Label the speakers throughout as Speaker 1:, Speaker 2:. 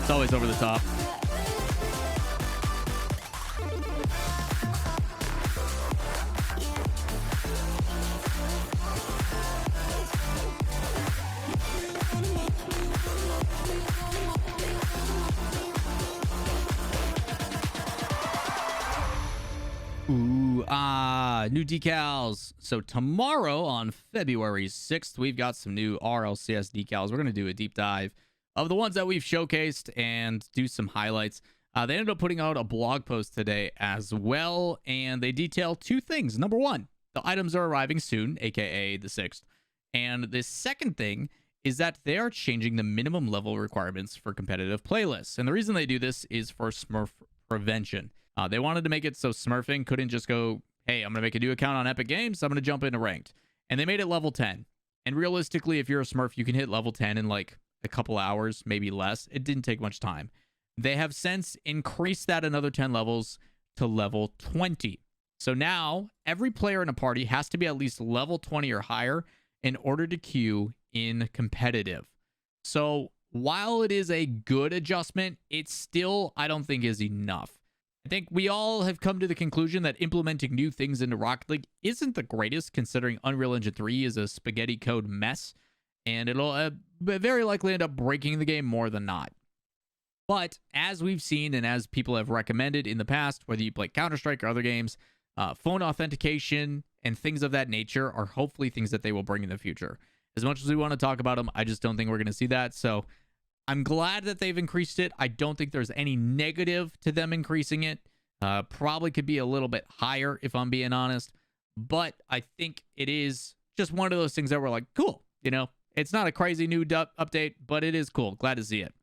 Speaker 1: It's always over the top. New decals. So tomorrow on February 6th, we've got some new RLCS decals. We're going to do a deep dive of the ones that we've showcased and do some highlights. They ended up putting out a blog post today as well, and they detail two things. Number one, the items are arriving soon, aka the 6th. And the second thing is that they are changing the minimum level requirements for competitive playlists. And the reason they do this is for smurf prevention. They wanted to make it so smurfing couldn't just go, hey, I'm going to make a new account on Epic Games, I'm going to jump into ranked. And they made it level 10. And realistically, if you're a smurf, you can hit level 10 in like a couple hours, maybe less. It didn't take much time. They have since increased that another 10 levels to level 20. So now every player in a party has to be at least level 20 or higher in order to queue in competitive. So while it is a good adjustment, it still, I don't think, is enough. I think we all have come to the conclusion that implementing new things into Rocket League isn't the greatest, considering Unreal Engine 3 is a spaghetti code mess, and it'll very likely end up breaking the game more than not. But as we've seen and as people have recommended in the past, whether you play Counter-Strike or other games, phone authentication and things of that nature are hopefully things that they will bring in the future. As much as we want to talk about them, I just don't think we're going to see that. So I'm glad that they've increased it. I don't think there's any negative to them increasing it. Probably could be a little bit higher if I'm being honest. But I think it is just one of those things that we're like, cool. You know, it's not a crazy new update, but it is cool. Glad to see it.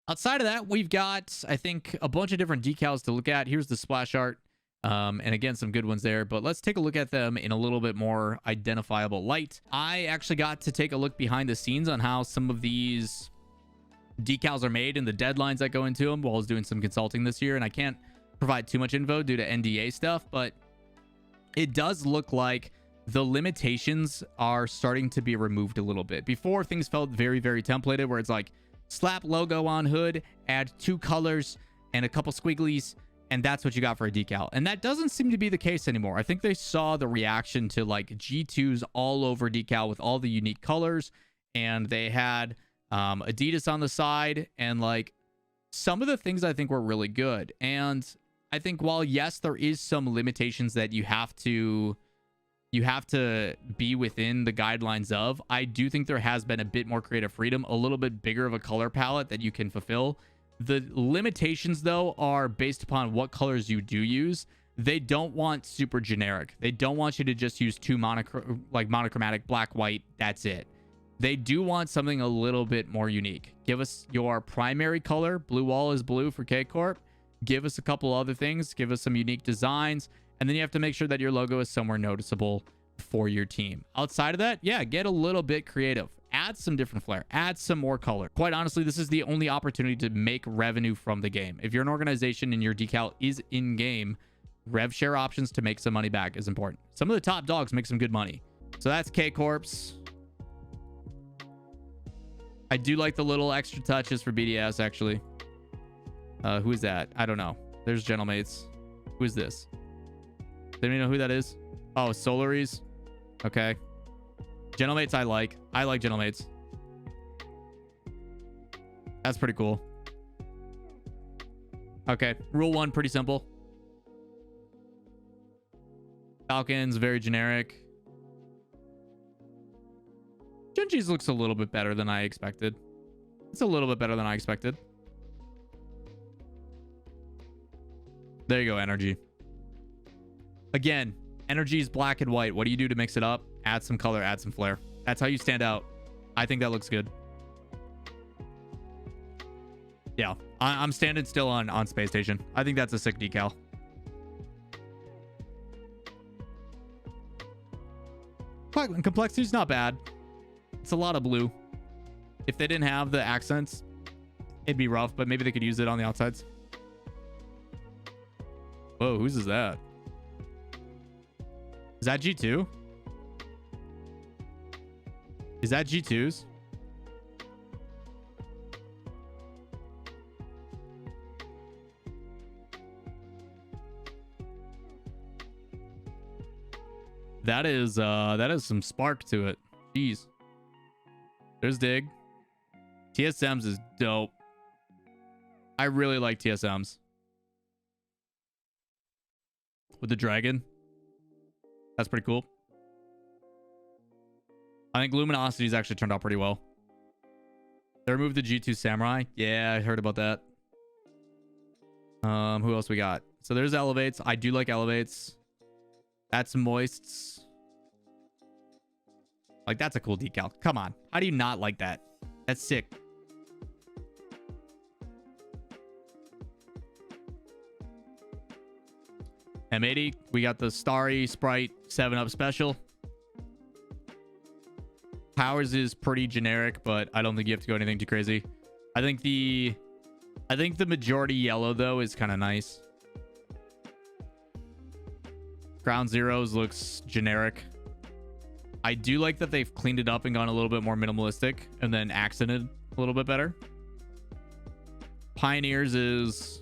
Speaker 1: Outside of that, we've got, I think, a bunch of different decals to look at. Here's the splash art. And again, some good ones there. But let's take a look at them in a little bit more identifiable light. I actually got to take a look behind the scenes on how some of these decals are made and the deadlines that go into them while I was doing some consulting this year. And I can't provide too much info due to NDA stuff, but it does look like the limitations are starting to be removed a little bit. Before, things felt very, very templated, where it's like slap logo on hood, add 2 colors and a couple squigglies, and that's what you got for a decal. And that doesn't seem to be the case anymore. I think they saw the reaction to like G2's all over decal with all the unique colors, and they had Adidas on the side, and like some of the things I think were really good. And I think while yes, there is some limitations that you have to be within the guidelines of, I do think there has been a bit more creative freedom, a little bit bigger of a color palette that you can fulfill. The limitations though are based upon what colors you do use. They don't want super generic. They don't want you to just use 2 monochromatic black, white, that's it. They do want something a little bit more unique. Give us your primary color. Blue wall is blue for K Corp. Give us a couple other things. Give us some unique designs. And then you have to make sure that your logo is somewhere noticeable for your team. Outside of that, yeah, get a little bit creative. Add some different flair. Add some more color. Quite honestly, this is the only opportunity to make revenue from the game. If you're an organization and your decal is in-game, rev share options to make some money back is important. Some of the top dogs make some good money. So that's K Corp's. I do like the little extra touches for BDS, actually. Who is that? I don't know. There's Gentlemates. Who is this? Does anybody know who that is? Oh, Solaries. Okay. Gentlemates I like. I like Gentlemates. That's pretty cool. Okay. Rule 1, pretty simple. Falcons, very generic. Genji's looks a little bit better than I expected. It's a little bit better than I expected. There you go, Energy. Again, Energy is black and white. What do you do to mix it up? Add some color, add some flair. That's how you stand out. I think that looks good. Yeah, I'm standing still on Space Station. I think that's a sick decal. Complexity's not bad. It's a lot of blue. If they didn't have the accents, it'd be rough, but maybe they could use it on the outsides. Whoa, whose is that? Is that G2? Is that G2's? That is some spark to it. Jeez. There's Dig. TSMs is dope. I really like TSMs. With the dragon. That's pretty cool. I think Luminosity's actually turned out pretty well. They removed the G2 Samurai. Yeah, I heard about that. Who else we got? So there's Elevates. I do like Elevates. That's Moists. Like, that's a cool decal. Come on. How do you not like that? That's sick. M80. We got the Starry Sprite 7-Up Special. Powers is pretty generic, but I don't think you have to go anything too crazy. I think the majority yellow, though, is kind of nice. Ground Zeroes looks generic. I do like that they've cleaned it up and gone a little bit more minimalistic and then accented a little bit better. Pioneers is...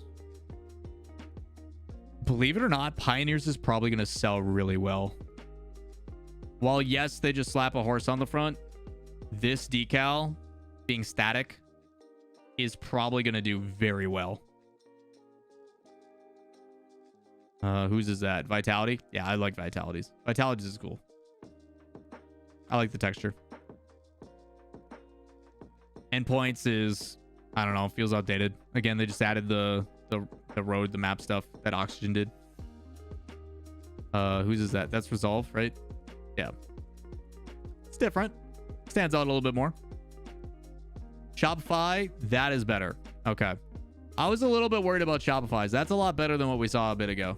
Speaker 1: Believe it or not, Pioneers is probably going to sell really well. While, yes, they just slap a horse on the front, this decal, being static, is probably going to do very well. Whose is that? Vitality? Yeah, I like Vitalities. Vitalities is cool. I like the texture. Endpoints is, I don't know, feels outdated. Again, they just added the road, the map stuff that Oxygen did. Whose is that? That's Resolve, right? Yeah. It's different. Stands out a little bit more. Shopify, that is better. Okay. I was a little bit worried about Shopify's. That's a lot better than what we saw a bit ago.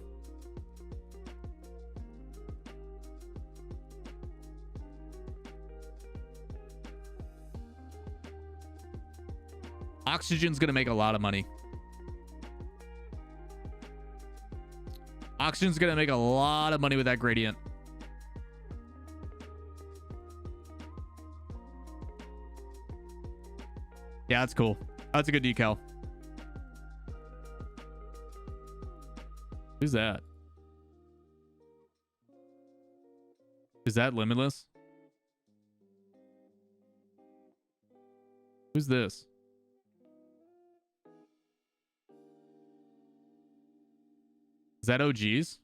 Speaker 1: Oxygen's going to make a lot of money. Oxygen's going to make a lot of money with that gradient. Yeah, that's cool. That's a good decal. Who's that? Is that Limitless? Who's this? Is that OGs?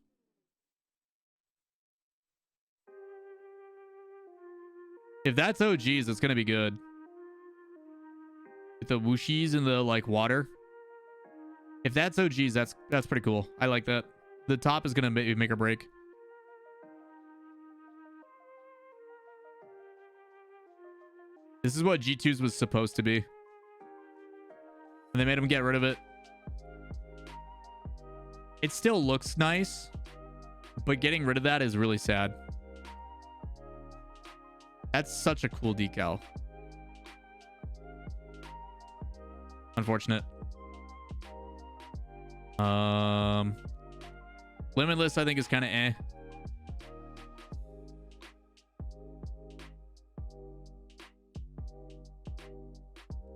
Speaker 1: If that's OGs, it's going to be good. With the whooshies and the like water. If that's OGs, that's pretty cool. I like that. The top is going to make or break. This is what G2's was supposed to be. And they made them get rid of it. It still looks nice, but getting rid of that is really sad. That's such a cool decal. Unfortunate. Limitless, I think, is kind of eh.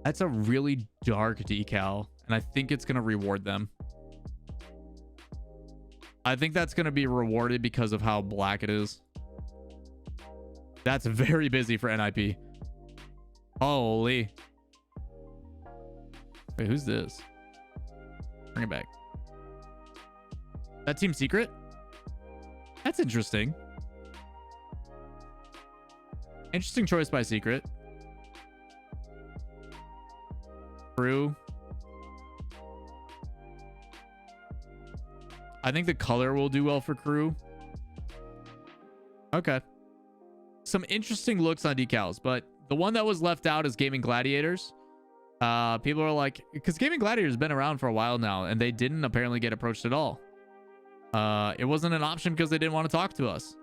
Speaker 1: That's a really dark decal, and I think it's going to reward them. I think that's going to be rewarded because of how black it is. That's very busy for NIP. Holy. Wait, who's this? Bring it back. That Team Secret? That's interesting. Interesting choice by Secret. Crew. I think the color will do well for Crew. Okay. Some interesting looks on decals, but the one that was left out is Gaming Gladiators. People are like, because Gaming Gladiators has been around for a while now, and they didn't apparently get approached at all. It wasn't an option because they didn't want to talk to us.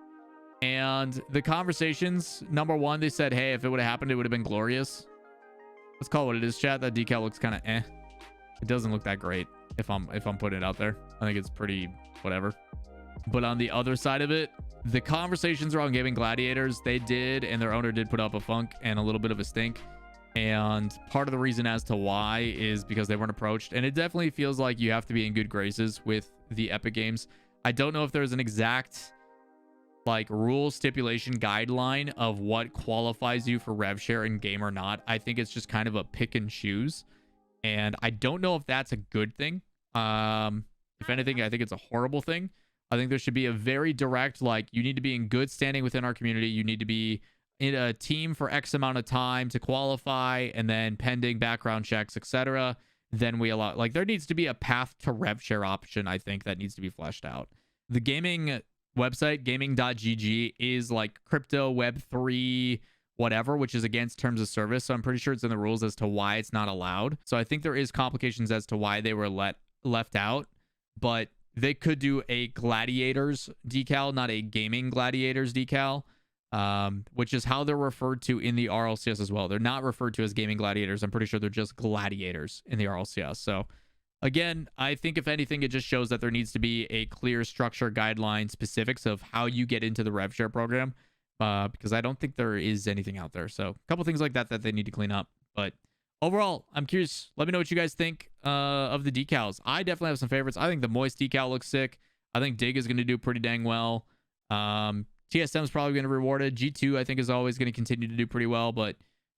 Speaker 1: And the conversations, number one, they said, hey, if it would have happened, it would have been glorious. Let's call it what it is, chat. That decal looks kind of eh. It doesn't look that great if I'm putting it out there. I think it's pretty whatever. But on the other side of it, the conversations around Gaming Gladiators, they did, and their owner did put up a funk and a little bit of a stink. And part of the reason as to why is because they weren't approached. And it definitely feels like you have to be in good graces with the Epic Games. I don't know if there's an exact like rule stipulation guideline of what qualifies you for rev share in game or not. I think it's just kind of a pick and choose, and I don't know if that's a good thing. If anything, I think it's a horrible thing. I think there should be a very direct, like, you need to be in good standing within our community. You need to be in a team for X amount of time to qualify, and then pending background checks, etc. Then we allow, like, there needs to be a path to rev share option, I think, that needs to be fleshed out. The gaming website, gaming.gg, is like crypto web3 whatever, which is against terms of service. So I'm pretty sure it's in the rules as to why it's not allowed. So I think there is complications as to why they were left out, but they could do a gladiators decal, not a gaming gladiators decal, which is how they're referred to in the RLCS as well. They're not referred to as gaming gladiators. I'm pretty sure they're just gladiators in the RLCS. So again, I think if anything, it just shows that there needs to be a clear structure, guideline, specifics of how you get into the rev share program, because I don't think there is anything out there. So a couple things like that they need to clean up. But overall, I'm curious. Let me know what you guys think of the decals. I definitely have some favorites. I think the Moist decal looks sick. I think Dig is going to do pretty dang well. TSM is probably going to be rewarded. G2, I think, is always going to continue to do pretty well. But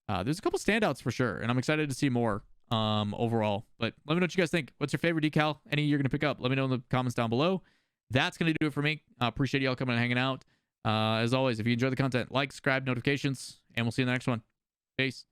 Speaker 1: there's a couple standouts for sure, and I'm excited to see more overall. But let me know what you guys think. What's your favorite decal? Any you're going to pick up? Let me know in the comments down below. That's going to do it for me. Appreciate y'all coming and hanging out. As always, if you enjoy the content, like, subscribe, notifications, and we'll see you in the next one. Peace.